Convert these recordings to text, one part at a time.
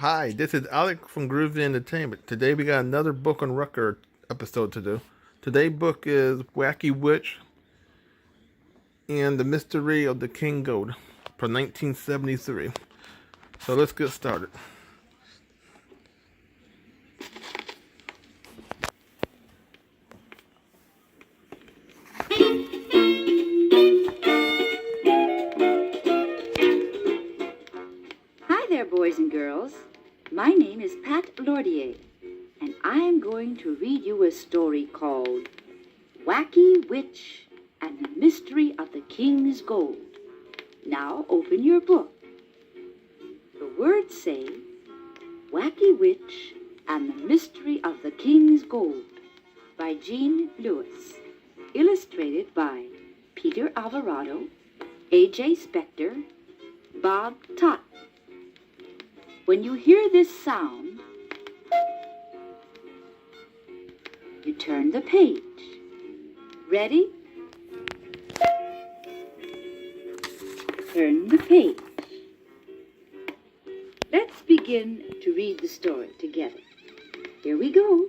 Hi, this is Alec from Groovy Entertainment. Today we got another book on record episode to do. Today's book is Wacky Witch and the Mystery of the King Gold from 1973. So let's get started. Hi there, boys and girls. My name is Pat Lordier, and I am going to read you a story called Wacky Witch and the Mystery of the King's Gold. Now open your book. The words say, Wacky Witch and the Mystery of the King's Gold by Jean Lewis, illustrated by Peter Alvarado, A.J. Spector, Bob Totten. When you hear this sound, you turn the page. Ready? Turn the page. Let's begin to read the story together. Here we go.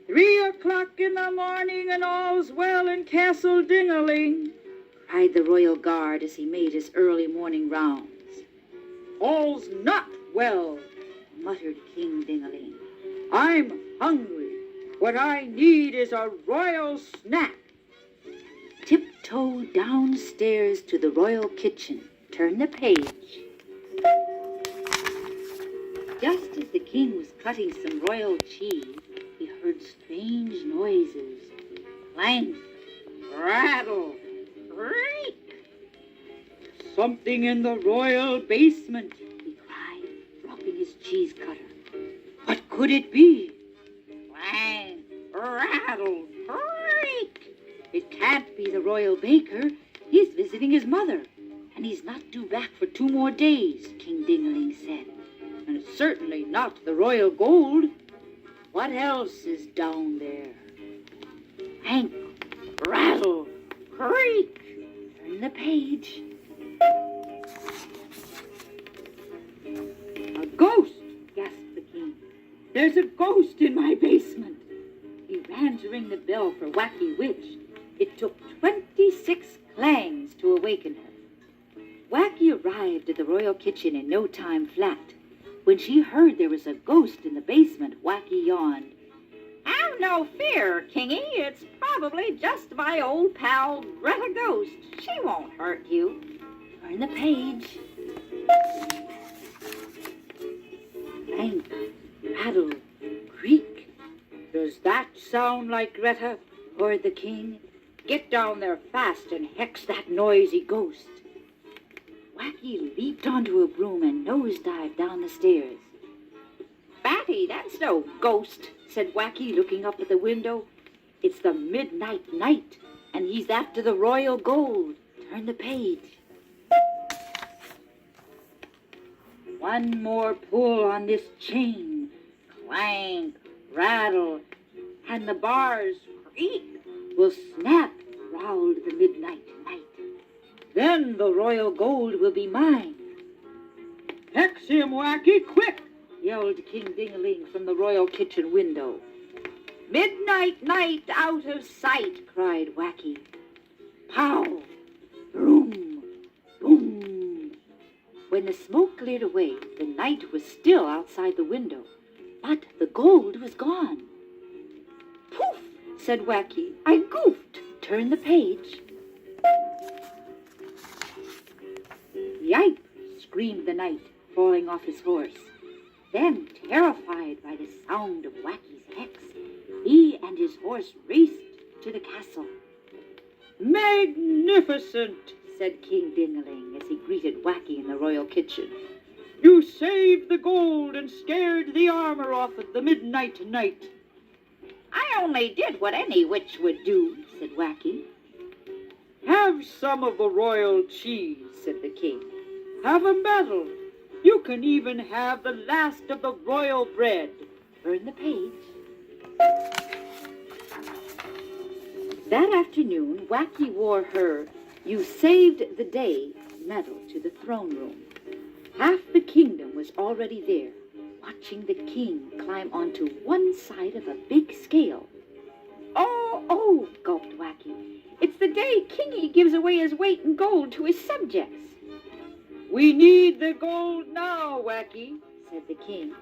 3 o'clock in the morning and all's well in Castle Dingaling, cried the royal guard as he made his early morning rounds. All's not well. Muttered King Dingaling. I'm hungry. What I need is a royal snack. Tiptoe downstairs to the royal kitchen. Turn the page. Just as the king was cutting some royal cheese, he heard strange noises. Clank, rattle, creak. Something in the royal basement. He cried, dropping his cheese cutter. What could it be? Clang, rattle, creak. It can't be the royal baker. He's visiting his mother, and he's not due back for 2 more days, King Dingaling said. And it's certainly not the royal gold. What else is down there? Clank, rattle, creak. Turn the page. A ghost, Gasped the king. There's a ghost in my basement. He ran to ring the bell for Wacky Witch. It took 26 clangs to awaken her. Wacky arrived at the royal kitchen in no time flat. When she heard there was a ghost in the basement, Wacky yawned. Have no fear, Kingy. It's probably just my old pal, Greta Ghost. She won't hurt you. Turn the page. Clank, rattle, creak. Does that sound like Greta? Roared the king. Get down there fast and hex that noisy ghost. Wacky leaped onto a broom and nosedived down the stairs. Fatty, that's no ghost, said Wacky, looking up at the window. It's the midnight night, and he's after the royal gold. Turn the page. One more pull on this chain. Clank, rattle, and the bars creak will snap, growled the midnight night. Then the royal gold will be mine. Hex him, Wacky, quick! Yelled King Dingaling from the royal kitchen window. Midnight night out of sight, cried Wacky. Pow! Boom! Boom! When the smoke cleared away, the night was still outside the window, but the gold was gone. Poof! Said Wacky. I goofed. Turn the page. Yipe! Screamed the knight, falling off his horse. Then, terrified by the sound of Wacky's hex, he and his horse raced to the castle. Magnificent, said King Dingaling as he greeted Wacky in the royal kitchen. You saved the gold and scared the armor off at the midnight night. I only did what any witch would do, said Wacky. Have some of the royal cheese, said the king. Have a medal. You can even have the last of the royal bread. Turn the page. That afternoon, Wacky wore her "You Saved the Day" medal to the throne room. Half the kingdom was was already there, watching the king climb onto one side of a big scale. Oh, gulped Wacky. It's the day Kingy gives away his weight in gold to his subjects. We need the gold now, Wacky, said the king.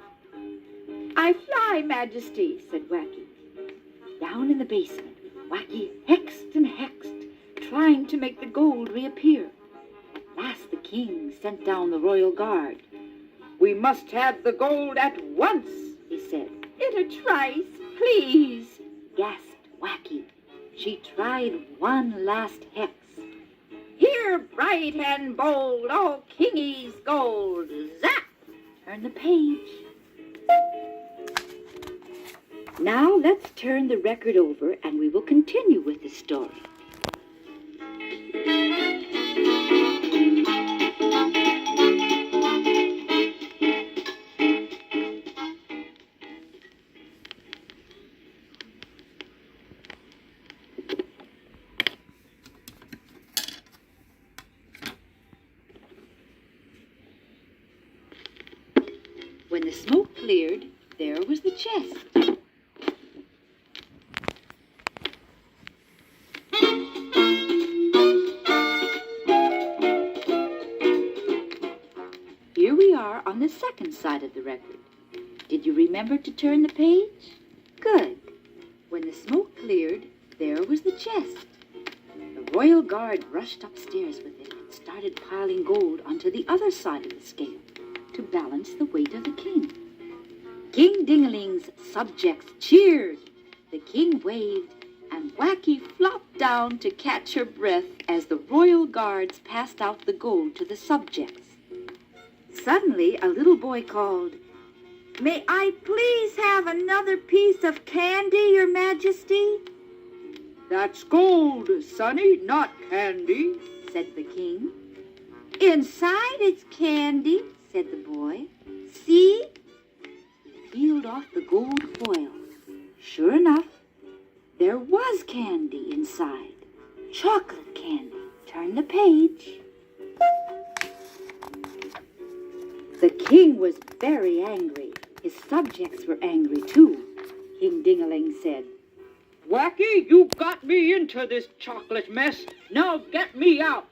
I fly, Majesty, said Wacky. Down in the basement, Wacky hexed and hexed, trying to make the gold reappear. At last the king sent down the royal guard. We must have the gold at once, he said. In a trice, please, gasped Wacky. She tried one last hex. Here, bright and bold, all Kingy's gold. Zap! Turn the page. Now let's turn the record over and we will continue with the story. When the smoke cleared, there was the chest. Here we are on the second side of the record. Did you remember to turn the page? Good. When the smoke cleared, there was the chest. The royal guard rushed upstairs with it and started piling gold onto the other side of the scale to balance the weight of the king. King Dingling's subjects cheered. The king waved, and Wacky flopped down to catch her breath as the royal guards passed out the gold to the subjects. Suddenly, a little boy called, "May I please have another piece of candy, Your Majesty?" That's gold, sonny, not candy, said the king. Inside it's candy, said the boy. See? He peeled off the gold foil. Sure enough, there was candy inside. Chocolate candy. Turn the page. The king was very angry. His subjects were angry too. King Ding-a-ling said, Wacky, you got me into this chocolate mess. Now get me out.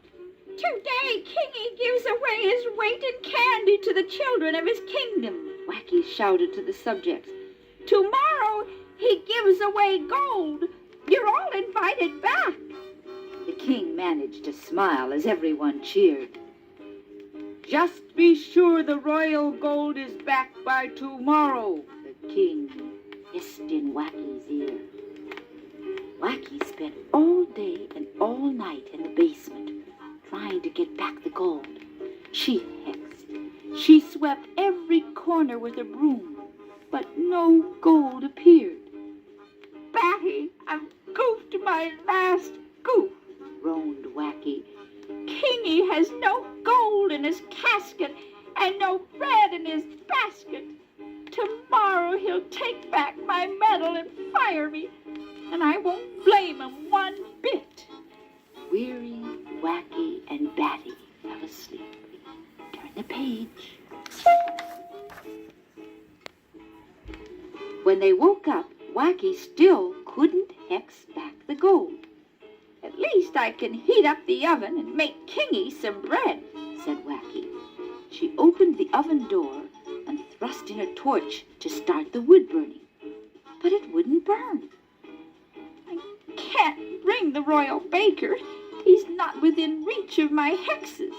Today, Kingy gives away his weight in candy to the children of his kingdom, Wacky shouted to the subjects. Tomorrow, he gives away gold. You're all invited back. The king managed to smile as everyone cheered. Just be sure the royal gold is back by tomorrow, the king hissed in Wacky's ear. Wacky spent all day and all night in the basement trying to get back the gold. She hexed. She swept every corner with a broom, but no gold appeared. Batty, I've goofed my last goof, groaned Wacky. Kingy has no gold in his casket and no bread in his basket. Tomorrow he'll take back my medal and fire me, and I won't blame him one bit. Weary, Wacky, and Batty fell asleep. Turn the page. When they woke up, Wacky still couldn't hex back the gold. At least I can heat up the oven and make Kingy some bread, said Wacky. She opened the oven door and thrust in a torch to start the wood burning, but it wouldn't burn. I can't bring the royal baker. He's not within reach of my hexes.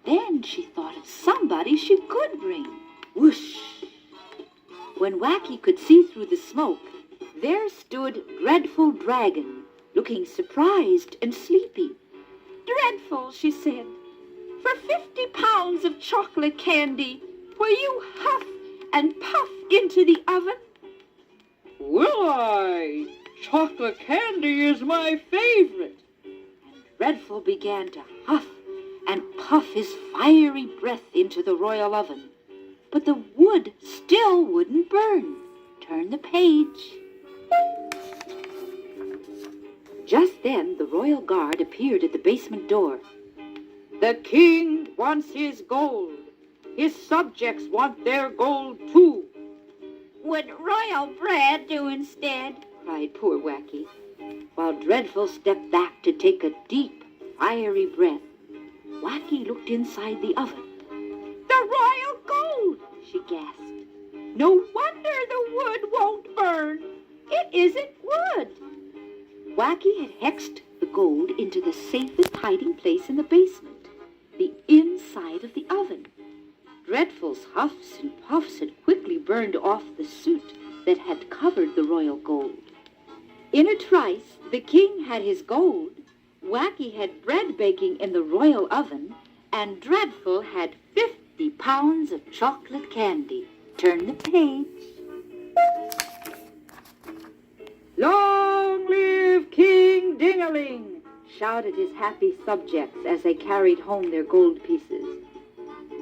Then she thought of somebody she could bring. Whoosh! When Wacky could see through the smoke, there stood Dreadful Dragon, looking surprised and sleepy. Dreadful, she said, for 50 pounds of chocolate candy, will you huff and puff into the oven? Will I? Chocolate candy is my favorite. And Dreadful began to huff and puff his fiery breath into the royal oven. But the wood still wouldn't burn. Turn the page. Just then, the royal guard appeared at the basement door. The king wants his gold. His subjects want their gold too. Would royal bread do instead? Cried poor Wacky, while Dreadful stepped back to take a deep, fiery breath. Wacky looked inside the oven. The royal gold! She gasped. No wonder the wood won't burn. It isn't wood. Wacky had hexed the gold into the safest hiding place in the basement, the inside of the oven. Dreadful's huffs and puffs had quickly burned off the soot that had covered the royal gold. In a trice, the king had his gold, Wacky had bread baking in the royal oven, and Dreadful had 50 pounds of chocolate candy. Turn the page. Long live King Ding-a-ling! Shouted his happy subjects as they carried home their gold pieces.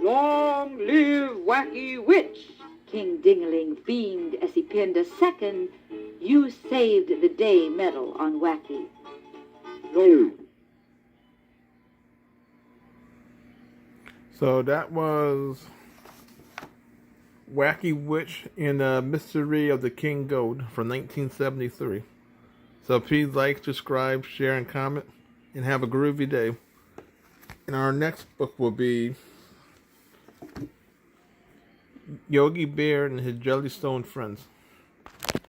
Long live Wacky Witch! King Ding-a-ling beamed as he pinned a second "You Saved the Day" medal on Wacky. So that was Wacky Witch and the Mystery of the King Gold from 1973. So please like, subscribe, share, and comment, and have a groovy day. And our next book will be Yogi Bear and his Jellystone Friends.